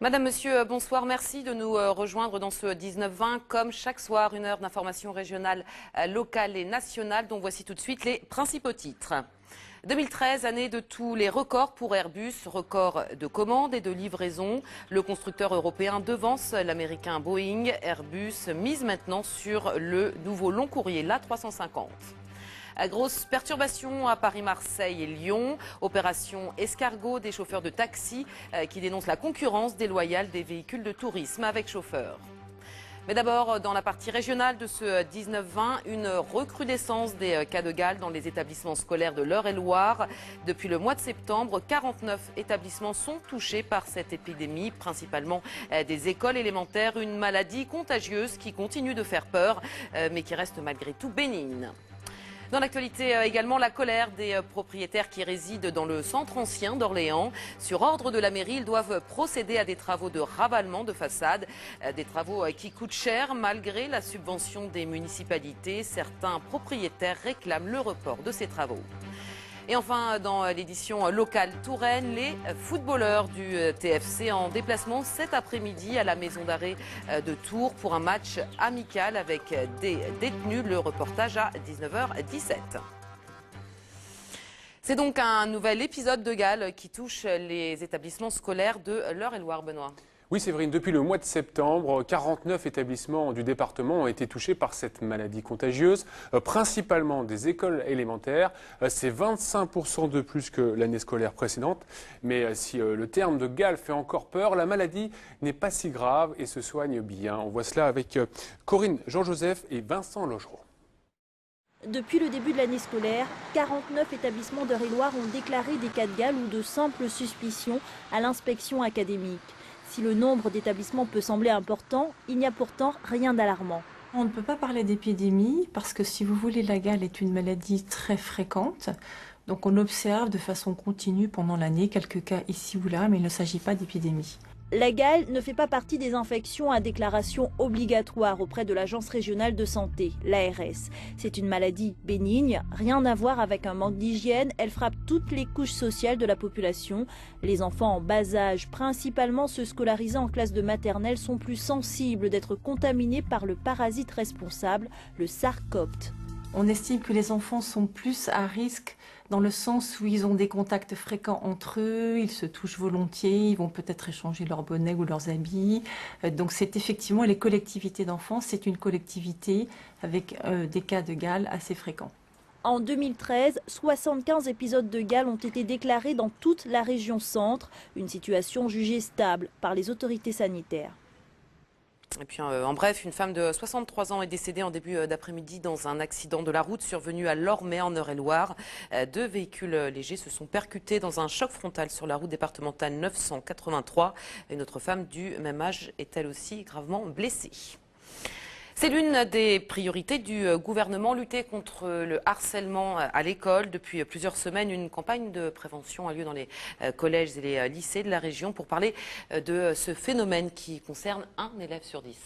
Madame, Monsieur, bonsoir. Merci de nous rejoindre dans ce 19-20. Comme chaque soir, une heure d'information régionale, locale et nationale, dont voici tout de suite les principaux titres. 2013, année de tous les records pour Airbus, record de commandes et de livraisons. Le constructeur européen devance l'américain Boeing. Airbus mise maintenant sur le nouveau long courrier, l'A350. Grosse perturbation à Paris, Marseille et Lyon. Opération escargot des chauffeurs de taxi qui dénoncent la concurrence déloyale des véhicules de tourisme avec chauffeurs. Mais d'abord, dans la partie régionale de ce 19-20, une recrudescence des cas de Galles dans les établissements scolaires de l'Eure-et-Loir. Depuis le mois de septembre, 49 établissements sont touchés par cette épidémie, principalement des écoles élémentaires. Une maladie contagieuse qui continue de faire peur, mais qui reste malgré tout bénigne. Dans l'actualité également, la colère des propriétaires qui résident dans le centre ancien d'Orléans. Sur ordre de la mairie, ils doivent procéder à des travaux de ravalement de façade. Des travaux qui coûtent cher malgré la subvention des municipalités. Certains propriétaires réclament le report de ces travaux. Et enfin, dans l'édition locale Touraine, les footballeurs du TFC en déplacement cet après-midi à la maison d'arrêt de Tours pour un match amical avec des détenus. Le reportage à 19h17. C'est donc un nouvel épisode de Galles qui touche les établissements scolaires de l'Eure-et-Loir, Benoît. Oui, Séverine, depuis le mois de septembre, 49 établissements du département ont été touchés par cette maladie contagieuse, principalement des écoles élémentaires. C'est 25% de plus que l'année scolaire précédente. Mais si le terme de Galles fait encore peur, la maladie n'est pas si grave et se soigne bien. On voit cela avec Corinne Jean-Joseph et Vincent Logereau. Depuis le début de l'année scolaire, 49 établissements d'Eure-et-Loir ont déclaré des cas de Galles ou de simples suspicions à l'inspection académique. Si le nombre d'établissements peut sembler important, il n'y a pourtant rien d'alarmant. On ne peut pas parler d'épidémie parce que, si vous voulez, la gale est une maladie très fréquente. Donc on observe de façon continue pendant l'année quelques cas ici ou là, mais il ne s'agit pas d'épidémie. La gale ne fait pas partie des infections à déclaration obligatoire auprès de l'Agence régionale de santé, l'ARS. C'est une maladie bénigne, rien à voir avec un manque d'hygiène. Elle frappe toutes les couches sociales de la population. Les enfants en bas âge, principalement ceux scolarisés en classe de maternelle, sont plus sensibles d'être contaminés par le parasite responsable, le sarcopte. On estime que les enfants sont plus à risque dans le sens où ils ont des contacts fréquents entre eux, ils se touchent volontiers, ils vont peut-être échanger leur bonnet ou leurs habits. Donc c'est effectivement les collectivités d'enfants, c'est une collectivité avec des cas de Galles assez fréquents. En 2013, 75 épisodes de Galles ont été déclarés dans toute la région centre, une situation jugée stable par les autorités sanitaires. Et puis en bref, une femme de 63 ans est décédée en début d'après-midi dans un accident de la route survenu à Lormay en Eure-et-Loir. Deux véhicules légers se sont percutés dans un choc frontal sur la route départementale 983. Une autre femme du même âge est elle aussi gravement blessée. C'est l'une des priorités du gouvernement, lutter contre le harcèlement à l'école. Depuis plusieurs semaines, une campagne de prévention a lieu dans les collèges et les lycées de la région pour parler de ce phénomène qui concerne un élève sur 10.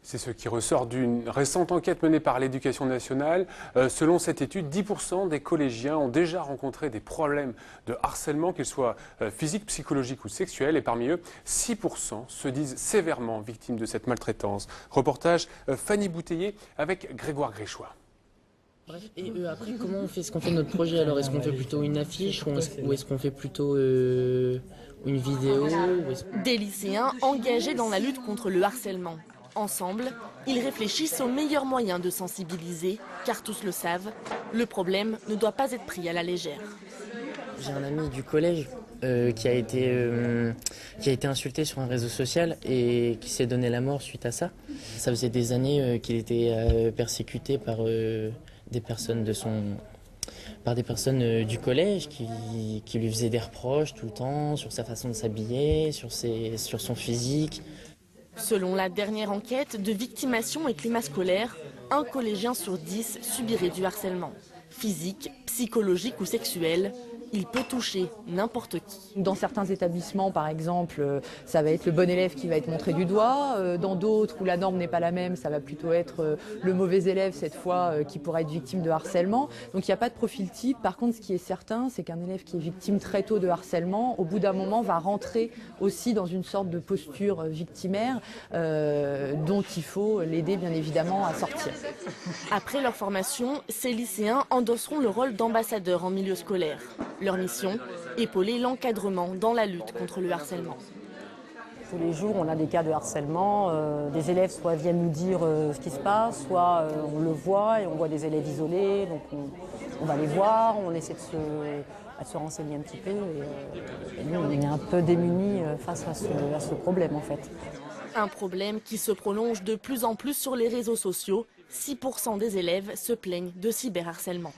C'est ce qui ressort d'une récente enquête menée par l'Éducation nationale. Selon cette étude, 10% des collégiens ont déjà rencontré des problèmes de harcèlement, qu'ils soient physiques, psychologiques ou sexuels. Et parmi eux, 6% se disent sévèrement victimes de cette maltraitance. Reportage Fanny Bouteiller avec Grégoire Gréchois. Et après, comment on fait? Est-ce qu'on fait notre projet? Alors, est-ce qu'on fait plutôt une affiche ou est-ce qu'on fait plutôt une vidéo? Des lycéens engagés dans la lutte contre le harcèlement. Ensemble, ils réfléchissent aux meilleurs moyens de sensibiliser, car tous le savent, le problème ne doit pas être pris à la légère. J'ai un ami du collège qui a été insulté sur un réseau social et qui s'est donné la mort suite à ça. Ça faisait des années qu'il était persécuté par des personnes du collège qui lui faisaient des reproches tout le temps sur sa façon de s'habiller, sur son physique. Selon la dernière enquête de victimation et climat scolaire, un collégien sur 10 subirait du harcèlement. Physique, psychologique ou sexuel, il peut toucher n'importe qui. Dans certains établissements, par exemple, ça va être le bon élève qui va être montré du doigt. Dans d'autres où la norme n'est pas la même, ça va plutôt être le mauvais élève, cette fois, qui pourra être victime de harcèlement. Donc il n'y a pas de profil type. Par contre, ce qui est certain, c'est qu'un élève qui est victime très tôt de harcèlement, au bout d'un moment, va rentrer aussi dans une sorte de posture victimaire dont il faut l'aider, bien évidemment, à sortir. Après leur formation, ces lycéens endosseront le rôle d'ambassadeurs en milieu scolaire. Leur mission, épauler l'encadrement dans la lutte contre le harcèlement. Tous les jours, on a des cas de harcèlement. Des élèves soit viennent nous dire ce qui se passe, soit on le voit et on voit des élèves isolés. Donc on va les voir, on essaie de se renseigner un petit peu. Et nous, on est un peu démunis face à ce problème en fait. Un problème qui se prolonge de plus en plus sur les réseaux sociaux. 6% des élèves se plaignent de cyberharcèlement.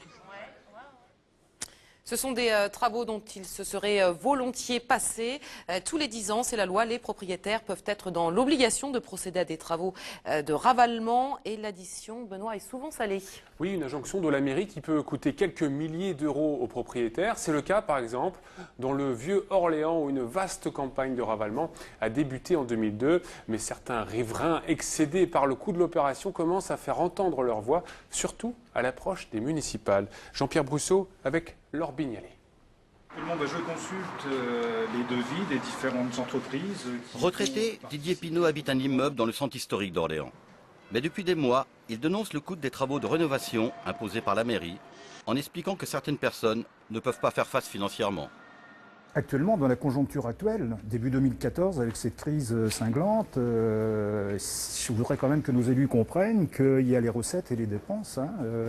Ce sont des travaux dont il se serait volontiers passé. Tous les 10 ans, c'est la loi, les propriétaires peuvent être dans l'obligation de procéder à des travaux de ravalement. Et l'addition, Benoît, est souvent salée. Oui, une injonction de la mairie qui peut coûter quelques milliers d'euros aux propriétaires. C'est le cas, par exemple, dans le vieux Orléans où une vaste campagne de ravalement a débuté en 2002. Mais certains riverains, excédés par le coût de l'opération, commencent à faire entendre leur voix, surtout à l'approche des municipales. Jean-Pierre Brousseau avec Laure Bignalet. Je consulte les devis des différentes entreprises. Retraité, Didier Pinault habite un immeuble dans le centre historique d'Orléans. Mais depuis des mois, il dénonce le coût des travaux de rénovation imposés par la mairie, en expliquant que certaines personnes ne peuvent pas faire face financièrement. Actuellement, dans la conjoncture actuelle, début 2014, avec cette crise cinglante, je voudrais quand même que nos élus comprennent qu'il y a les recettes et les dépenses.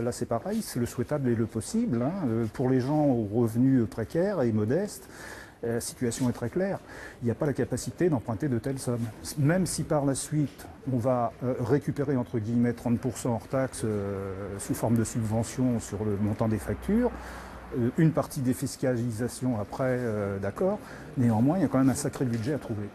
Là, c'est pareil, c'est le souhaitable et le possible. Pour les gens aux revenus précaires et modestes, la situation est très claire. Il n'y a pas la capacité d'emprunter de telles sommes. Même si par la suite, on va récupérer, entre guillemets, 30% hors taxe sous forme de subvention sur le montant des factures, une partie des fiscalisations après, d'accord. Néanmoins, il y a quand même un sacré budget à trouver.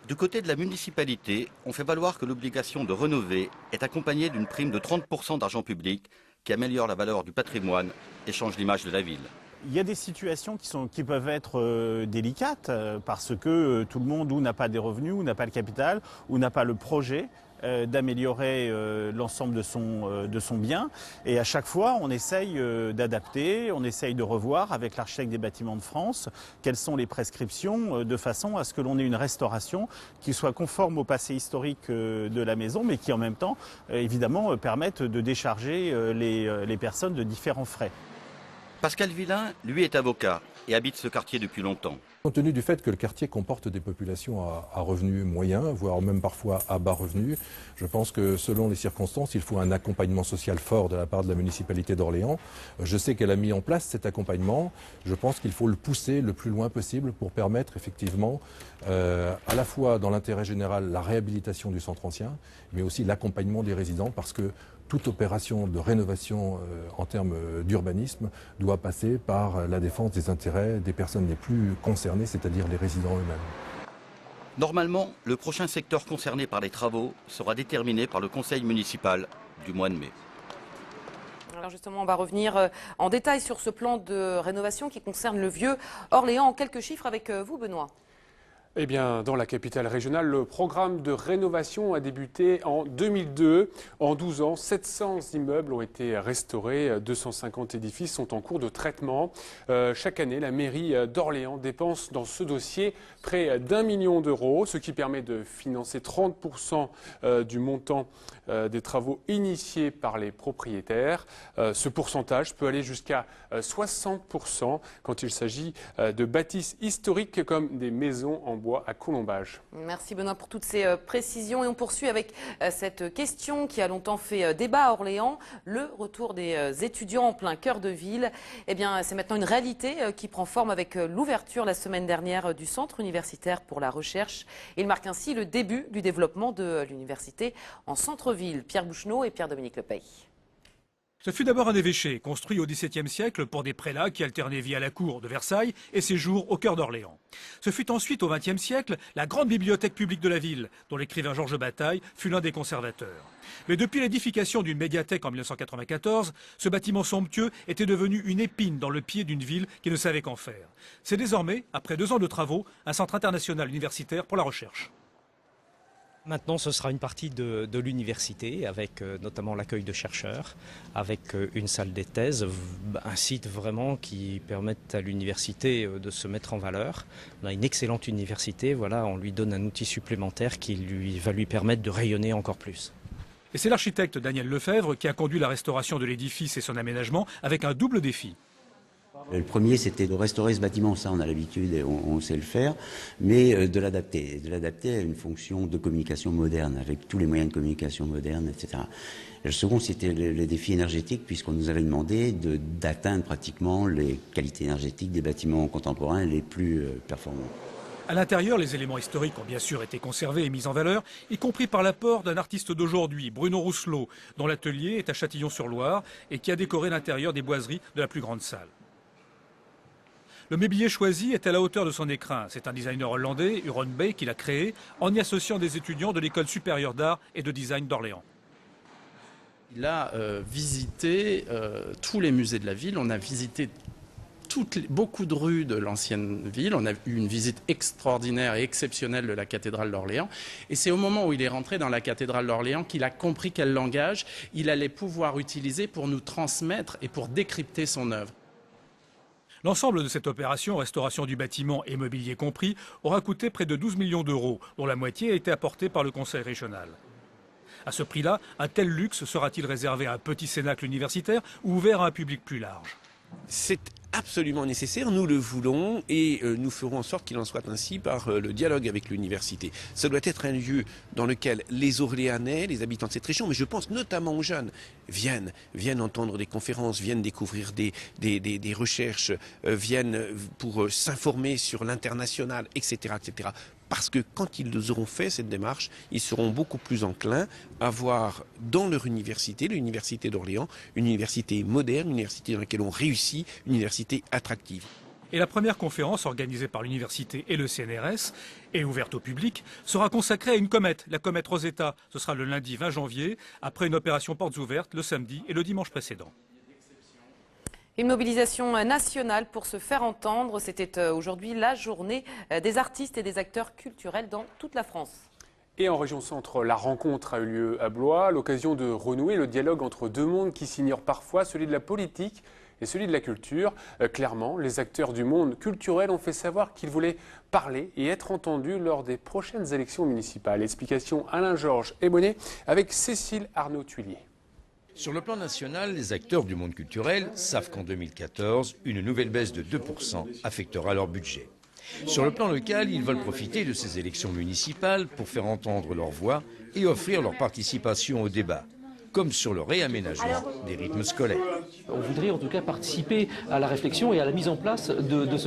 Du côté de la municipalité, on fait valoir que l'obligation de rénover est accompagnée d'une prime de 30% d'argent public qui améliore la valeur du patrimoine et change l'image de la ville. Il y a des situations qui peuvent être délicates parce que tout le monde ou n'a pas des revenus, ou n'a pas le capital, ou n'a pas le projet d'améliorer l'ensemble de son bien. Et à chaque fois, on essaye d'adapter, on essaye de revoir avec l'architecte des bâtiments de France quelles sont les prescriptions de façon à ce que l'on ait une restauration qui soit conforme au passé historique de la maison, mais qui en même temps, évidemment, permette de décharger les personnes de différents frais. Pascal Villain, lui, est avocat et habite ce quartier depuis longtemps. Compte tenu du fait que le quartier comporte des populations à revenus moyens, voire même parfois à bas revenus, je pense que selon les circonstances, il faut un accompagnement social fort de la part de la municipalité d'Orléans. Je sais qu'elle a mis en place cet accompagnement. Je pense qu'il faut le pousser le plus loin possible pour permettre effectivement à la fois dans l'intérêt général la réhabilitation du centre ancien, mais aussi l'accompagnement des résidents parce que toute opération de rénovation en termes d'urbanisme doit passer par la défense des intérêts des personnes les plus concernées, c'est-à-dire les résidents eux-mêmes. Normalement, le prochain secteur concerné par les travaux sera déterminé par le conseil municipal du mois de mai. Alors justement, on va revenir en détail sur ce plan de rénovation qui concerne le vieux Orléans. En quelques chiffres avec vous, Benoît. Eh bien, dans la capitale régionale, le programme de rénovation a débuté en 2002. En 12 ans, 700 immeubles ont été restaurés, 250 édifices sont en cours de traitement. Chaque année, la mairie d'Orléans dépense dans ce dossier près d'1 million d'euros, ce qui permet de financer 30% du montant des travaux initiés par les propriétaires. Ce pourcentage peut aller jusqu'à 60% quand il s'agit de bâtisses historiques comme des maisons en bois à colombage. Merci Benoît pour toutes ces précisions et on poursuit avec cette question qui a longtemps fait débat à Orléans, le retour des étudiants en plein cœur de ville. Eh bien, c'est maintenant une réalité qui prend forme avec l'ouverture la semaine dernière du Centre universitaire pour la recherche. Il marque ainsi le début du développement de l'université en centre-ville. Pierre Boucheneau et Pierre-Dominique Lepey. Ce fut d'abord un évêché, construit au XVIIe siècle pour des prélats qui alternaient vie à la cour de Versailles et séjour au cœur d'Orléans. Ce fut ensuite, au XXe siècle, la grande bibliothèque publique de la ville, dont l'écrivain Georges Bataille fut l'un des conservateurs. Mais depuis l'édification d'une médiathèque en 1994, ce bâtiment somptueux était devenu une épine dans le pied d'une ville qui ne savait qu'en faire. C'est désormais, après 2 ans de travaux, un centre international universitaire pour la recherche. Maintenant, ce sera une partie de l'université, avec notamment l'accueil de chercheurs, avec une salle des thèses, un site vraiment qui permette à l'université de se mettre en valeur. On a une excellente université, voilà, on lui donne un outil supplémentaire qui va lui permettre de rayonner encore plus. Et c'est l'architecte Daniel Lefebvre qui a conduit la restauration de l'édifice et son aménagement avec un double défi. Le premier, c'était de restaurer ce bâtiment, ça on a l'habitude et on sait le faire, mais de l'adapter à une fonction de communication moderne, avec tous les moyens de communication modernes, etc. Le second, c'était les défis énergétiques, puisqu'on nous avait demandé d'atteindre pratiquement les qualités énergétiques des bâtiments contemporains les plus performants. À l'intérieur, les éléments historiques ont bien sûr été conservés et mis en valeur, y compris par l'apport d'un artiste d'aujourd'hui, Bruno Rousselot, dont l'atelier est à Châtillon-sur-Loire et qui a décoré l'intérieur des boiseries de la plus grande salle. Le mobilier choisi est à la hauteur de son écrin. C'est un designer hollandais, Huron Bay, qui l'a créé en y associant des étudiants de l'École supérieure d'art et de design d'Orléans. Il a visité tous les musées de la ville, on a visité beaucoup de rues de l'ancienne ville, on a eu une visite extraordinaire et exceptionnelle de la cathédrale d'Orléans. Et c'est au moment où il est rentré dans la cathédrale d'Orléans qu'il a compris quel langage il allait pouvoir utiliser pour nous transmettre et pour décrypter son œuvre. L'ensemble de cette opération, restauration du bâtiment et mobilier compris, aura coûté près de 12 millions d'euros, dont la moitié a été apportée par le Conseil régional. À ce prix-là, un tel luxe sera-t-il réservé à un petit cénacle universitaire ou ouvert à un public plus large ? C'est absolument nécessaire, nous le voulons et nous ferons en sorte qu'il en soit ainsi par le dialogue avec l'université. Ça doit être un lieu dans lequel les Orléanais, les habitants de cette région, mais je pense notamment aux jeunes, viennent entendre des conférences, viennent découvrir des recherches, viennent pour s'informer sur l'international, etc., etc. Parce que quand ils auront fait cette démarche, ils seront beaucoup plus enclins à voir dans leur université, l'université d'Orléans, une université moderne, une université dans laquelle on réussit, une université attractive. Et la première conférence organisée par l'université et le CNRS, et ouverte au public, sera consacrée à une comète, la comète Rosetta. Ce sera le lundi 20 janvier, après une opération portes ouvertes le samedi et le dimanche précédent. Une mobilisation nationale pour se faire entendre. C'était aujourd'hui la journée des artistes et des acteurs culturels dans toute la France. Et en région centre, la rencontre a eu lieu à Blois, l'occasion de renouer le dialogue entre deux mondes qui s'ignorent parfois, celui de la politique et celui de la culture. Clairement, les acteurs du monde culturel ont fait savoir qu'ils voulaient parler et être entendus lors des prochaines élections municipales. Explication Alain-Georges Ebonnet avec Cécile Arnaud-Tuillier. Sur le plan national, les acteurs du monde culturel savent qu'en 2014, une nouvelle baisse de 2% affectera leur budget. Sur le plan local, ils veulent profiter de ces élections municipales pour faire entendre leur voix et offrir leur participation au débat, comme sur le réaménagement des rythmes scolaires. On voudrait en tout cas participer à la réflexion et à la mise en place de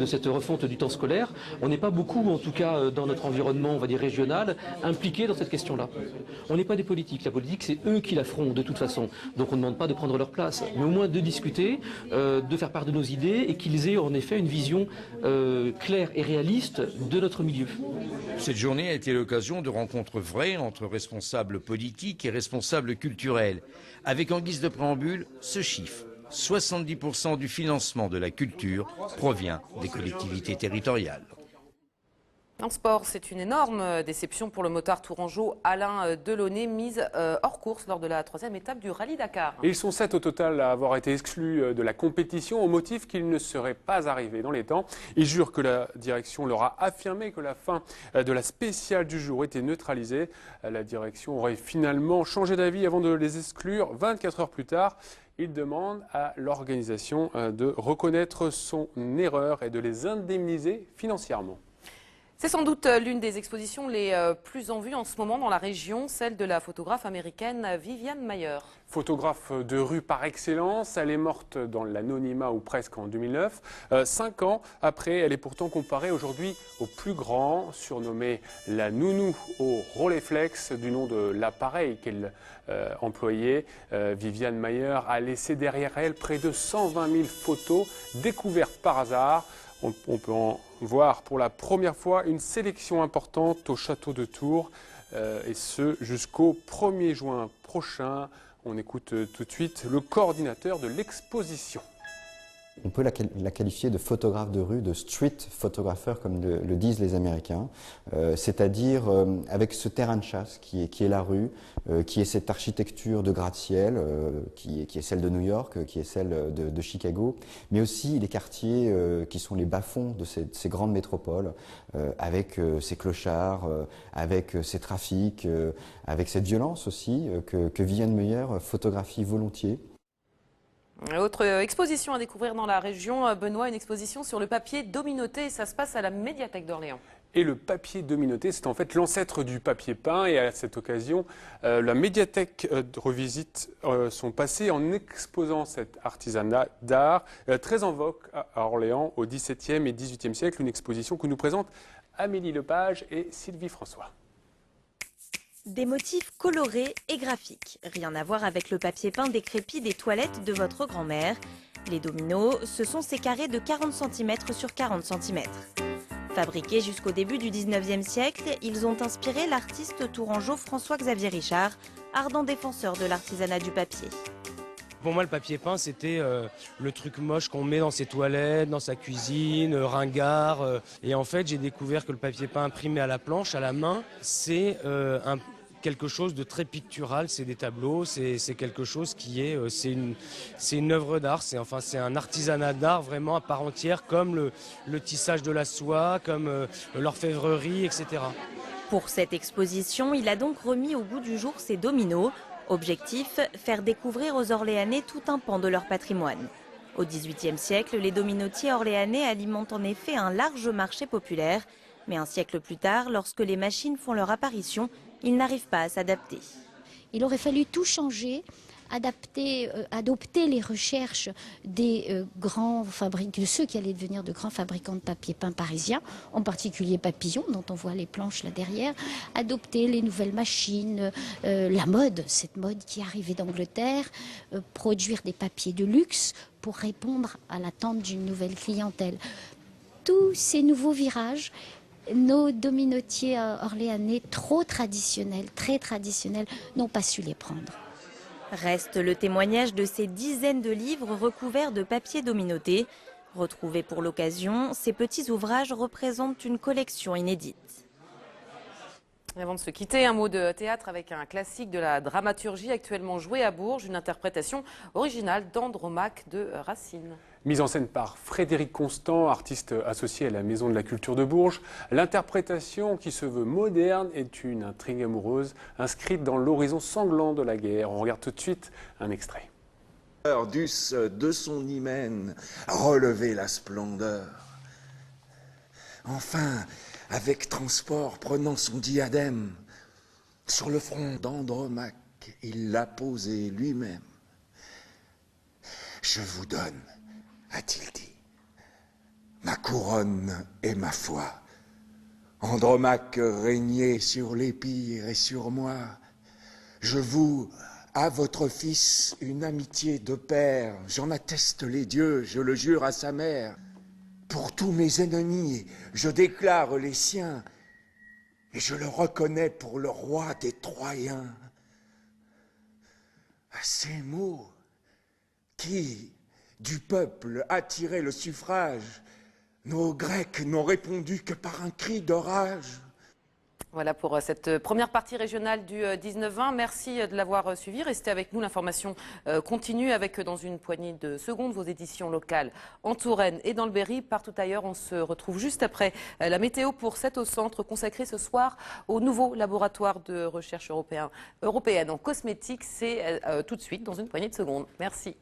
cette refonte du temps scolaire. On n'est pas beaucoup, en tout cas dans notre environnement, on va dire régional, impliqués dans cette question-là. On n'est pas des politiques. La politique, c'est eux qui la feront de toute façon. Donc on ne demande pas de prendre leur place, mais au moins de discuter, de faire part de nos idées et qu'ils aient en effet une vision claire et réaliste de notre milieu. Cette journée a été l'occasion de rencontres vraies entre responsables politiques et responsables culturel, avec en guise de préambule ce chiffre. 70% du financement de la culture provient des collectivités territoriales. En sport, c'est une énorme déception pour le motard tourangeau Alain Delaunay, mise hors course lors de la 3e étape du Rallye Dakar. Et ils sont 7 au total à avoir été exclus de la compétition au motif qu'ils ne seraient pas arrivés dans les temps. Ils jurent que la direction leur a affirmé que la fin de la spéciale du jour était neutralisée. La direction aurait finalement changé d'avis avant de les exclure 24 heures plus tard. Ils demandent à l'organisation de reconnaître son erreur et de les indemniser financièrement. C'est sans doute l'une des expositions les plus en vue en ce moment dans la région, celle de la photographe américaine Vivian Maier. Photographe de rue par excellence, elle est morte dans l'anonymat ou presque en 2009. 5 ans après, elle est pourtant comparée aujourd'hui au plus grand, surnommée la nounou au Rolleiflex, du nom de l'appareil qu'elle employait. Vivian Maier a laissé derrière elle près de 120 000 photos découvertes par hasard. On peut en voir pour la première fois une sélection importante au château de Tours, et ce jusqu'au 1er juin prochain. On écoute tout de suite le coordinateur de l'exposition. On peut la qualifier de photographe de rue, de street photographer comme le disent les Américains, c'est-à-dire avec ce terrain de chasse qui est la rue, qui est cette architecture de gratte-ciel, qui est celle de New York, qui est celle de Chicago, mais aussi les quartiers qui sont les bas-fonds de ces grandes métropoles, avec ces clochards, avec ces trafics, avec cette violence aussi que Vivian Maier photographie volontiers. Autre exposition à découvrir dans la région, Benoît, une exposition sur le papier dominoté. Ça se passe à la médiathèque d'Orléans. Et le papier dominoté, c'est en fait l'ancêtre du papier peint. Et à cette occasion, la médiathèque revisite son passé en exposant cet artisanat d'art très en vogue à Orléans au XVIIe et XVIIIe siècle. Une exposition que nous présentent Amélie Lepage et Sylvie François. Des motifs colorés et graphiques. Rien à voir avec le papier peint décrépit des toilettes de votre grand-mère. Les dominos, ce sont ces carrés de 40 cm sur 40 cm. Fabriqués jusqu'au début du 19e siècle, ils ont inspiré l'artiste tourangeau François-Xavier Richard, ardent défenseur de l'artisanat du papier. Pour moi, le papier peint, c'était le truc moche qu'on met dans ses toilettes, dans sa cuisine, ringard. Et en fait, j'ai découvert que le papier peint imprimé à la planche, à la main, c'est quelque chose de très pictural. C'est des tableaux, c'est quelque chose qui est... c'est une œuvre d'art, c'est un artisanat d'art vraiment à part entière, comme le tissage de la soie, comme l'orfèvrerie, etc. Pour cette exposition, il a donc remis au goût du jour ses dominos. Objectif, faire découvrir aux Orléanais tout un pan de leur patrimoine. Au XVIIIe siècle, les dominotiers orléanais alimentent en effet un large marché populaire. Mais un siècle plus tard, lorsque les machines font leur apparition, ils n'arrivent pas à s'adapter. Il aurait fallu tout changer, adopter les recherches des de ceux qui allaient devenir de grands fabricants de papier peint parisiens, en particulier Papillon, dont on voit les planches là derrière, adopter les nouvelles machines, la mode, cette mode qui arrivait d'Angleterre, produire des papiers de luxe pour répondre à l'attente d'une nouvelle clientèle. Tous ces nouveaux virages, nos dominotiers orléanais trop traditionnels, très traditionnels, n'ont pas su les prendre. Reste le témoignage de ces dizaines de livres recouverts de papier dominoté. Retrouvés pour l'occasion, ces petits ouvrages représentent une collection inédite. Et avant de se quitter, un mot de théâtre avec un classique de la dramaturgie actuellement joué à Bourges, une interprétation originale d'Andromaque de Racine. Mise en scène par Frédéric Constant, artiste associé à la Maison de la Culture de Bourges, l'interprétation qui se veut moderne est une intrigue amoureuse inscrite dans l'horizon sanglant de la guerre. On regarde tout de suite un extrait. Dusse de son hymen relever la splendeur. Enfin, avec transport prenant son diadème, sur le front d'Andromaque, il l'a posé lui-même. Je vous donne, a-t-il dit, ma couronne et ma foi. Andromaque régnait sur l'Épire et sur moi. Je voue à votre fils une amitié de père. J'en atteste les dieux, je le jure à sa mère. Pour tous mes ennemis, je déclare les siens, et je le reconnais pour le roi des Troyens. À ces mots, qui du peuple attirait le suffrage, nos Grecs n'ont répondu que par un cri de rage. Voilà pour cette première partie régionale du 19-20. Merci de l'avoir suivi. Restez avec nous. L'information continue avec, dans une poignée de secondes, vos éditions locales en Touraine et dans le Berry. Partout ailleurs, on se retrouve juste après la météo pour 7 au centre, consacré ce soir au nouveau laboratoire de recherche européenne en cosmétique. C'est tout de suite dans une poignée de secondes. Merci.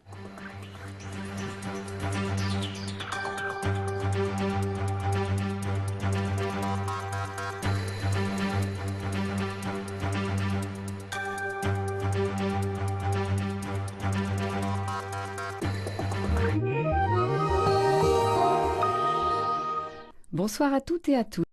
Bonsoir à toutes et à tous.